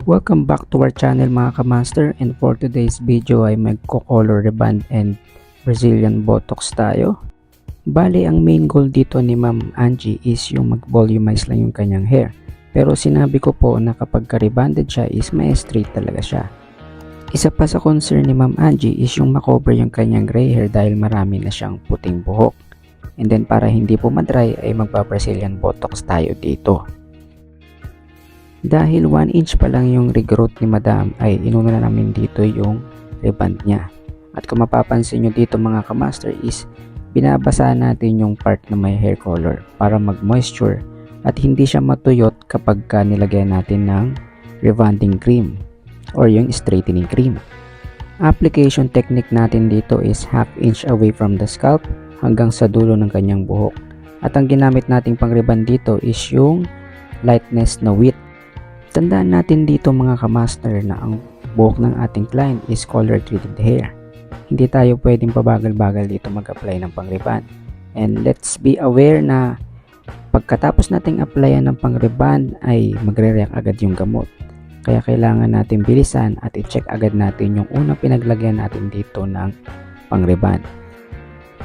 Welcome back to our channel mga kamaster, and for today's video ay magko-color reband and Brazilian Botox tayo. Bali, ang main goal dito ni Ma'am Angie is yung mag-volumize lang yung kanyang hair. Pero sinabi ko po na kapag ka-rebanded siya is may straight talaga siya. Isa pa sa concern ni Ma'am Angie is yung makover yung kanyang gray hair dahil marami na siyang puting buhok. And then para hindi po madry ay magpa-Brazilian Botox tayo dito. Dahil 1 inch pa lang yung regrowth ni Madam ay inuna na namin dito yung reband niya. At kung mapapansin nyo dito mga kamaster is binabasa natin yung part na may hair color para mag-moisture at hindi siya matuyot kapag nilagyan natin ng rebanding cream or yung straightening cream. Application technique natin dito is 1/2 inch away from the scalp hanggang sa dulo ng kanyang buhok. At ang ginamit nating pang-reband dito is yung lightness na width. Tandaan natin dito mga kamaster na ang buhok ng ating client is color treated hair. Hindi tayo pwedeng pabagal-bagal dito mag-apply ng pang-reband. And let's be aware na pagkatapos nating applyan ng pang-reband ay magre-react agad yung gamot. Kaya kailangan natin bilisan at i-check agad natin yung unang pinaglagyan natin dito ng pang-reband.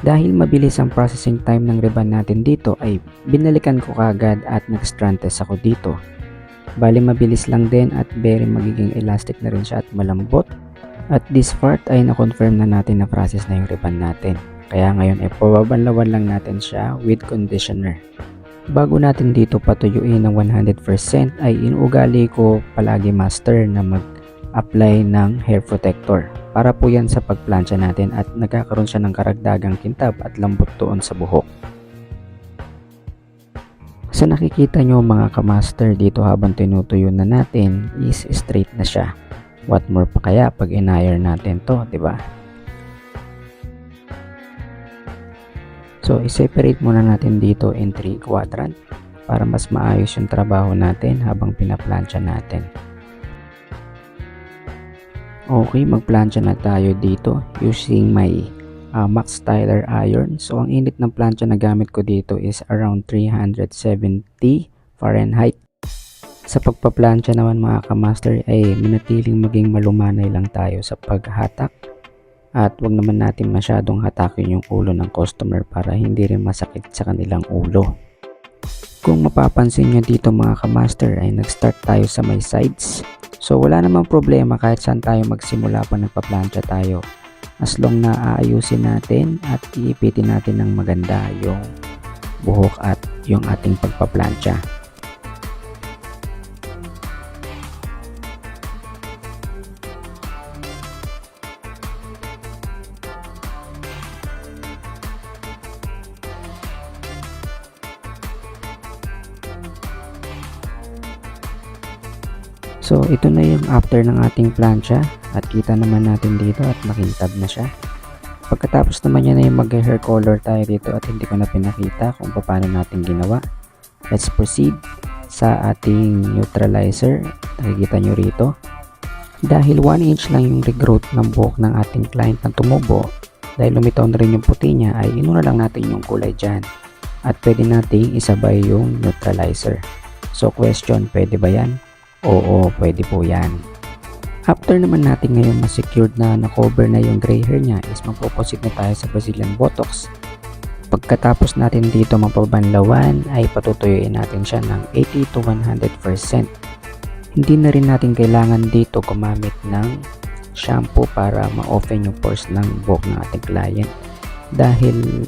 Dahil mabilis ang processing time ng reband natin dito ay binalikan ko kagad at nag-strand test ako dito. Bali mabilis lang din at very magiging elastic na rin siya at malambot. At this part ay na-confirm na natin na process na yung reband natin. Kaya ngayon ay pababanlawan lang natin siya with conditioner. Bago natin dito patuyuin ng 100% ay inuugali ko palagi master na mag-apply ng hair protector. Para po yan sa pagplansya natin at nagkakaroon siya ng karagdagang kintab at lambot doon sa buhok. Sa nakikita nyo mga kamaster dito habang tinutuyo na natin is straight na siya. What more pa kaya pag in-iron natin to, diba? So i-separate muna natin dito in 3 quadrant para mas maayos yung trabaho natin habang pinaplansya natin. Okay, magplansya na tayo dito using my Max Styler iron. So ang init ng plancha na gamit ko dito is around 370 Fahrenheit. Sa pagpaplansya naman mga kamaster ay manatiling maging malumanay lang tayo sa paghatak at wag naman natin masyadong hatakin yung ulo ng customer para hindi rin masakit sa kanilang ulo. Kung mapapansin nyo dito mga kamaster ay nag-start tayo sa may sides. So wala namang problema kahit saan tayo magsimula pa nagpaplansya tayo. As long na aayusin natin at iipitin natin ng maganda yung buhok at yung ating pagpaplansya. So ito na yung after ng ating plancha at kita naman natin dito at makintab na siya. Pagkatapos naman yan ay mag-hair color tayo dito at hindi ko na pinakita kung paano natin ginawa. Let's proceed sa ating neutralizer. Nakikita nyo rito. Dahil 1 inch lang yung regrowth ng buhok ng ating client na tumubo, dahil lumitaw na rin yung puti niya ay inuna lang natin yung kulay dyan. At pwede nating isabay yung neutralizer. So question, pwede ba yan? Oo, pwede po yan. After naman natin ngayon ma-secured na na-cover na yung gray hair niya is magpo-proceed na tayo sa Brazilian Botox. Pagkatapos natin dito mapabanlawan ay patutuyuin natin siya ng 80 to 100%. Hindi na rin natin kailangan dito gumamit ng shampoo para ma-open yung pores ng buhok ng ating client. Dahil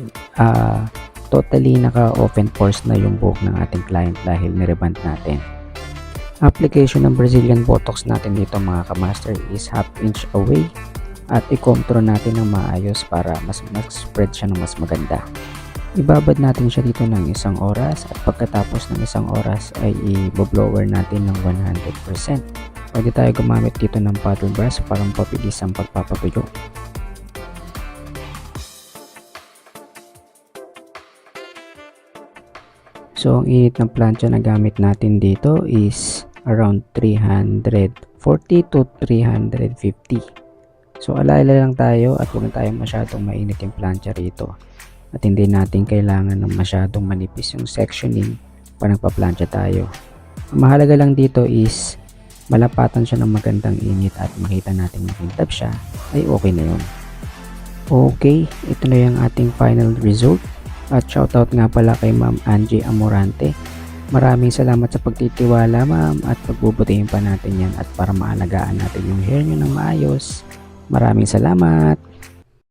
totally naka-open pores na yung buhok ng ating client dahil nireband natin. Application ng Brazilian Botox natin dito mga kamaster is 1/2 inch away at i-contour natin ng maayos para mas spread siya ng mas maganda. Ibabad natin siya dito ng 1 oras at pagkatapos ng 1 oras ay i-blower natin ng 100%. Pwede tayo gumamit dito ng paddle brush para mapabilis ang pagpapatuyo. So ang init ng plancha na gamit natin dito is around 340 to 350. So alala lang tayo at huwag tayo masyadong mainit yung plancha rito. At hindi natin kailangan ng masyadong manipis yung sectioning pag nagpa-plancha tayo. Ang mahalaga lang dito is malapatan siya ng magandang init at makita natin makintab siya, ay okay na yun. Okay, ito na yung ating final result. At shoutout nga pala kay Ma'am Angie Amorante. Maraming salamat sa pagtitiwala ma'am at pagbubutihin pa natin yan at para maalagaan natin yung hair nyo ng maayos. Maraming salamat!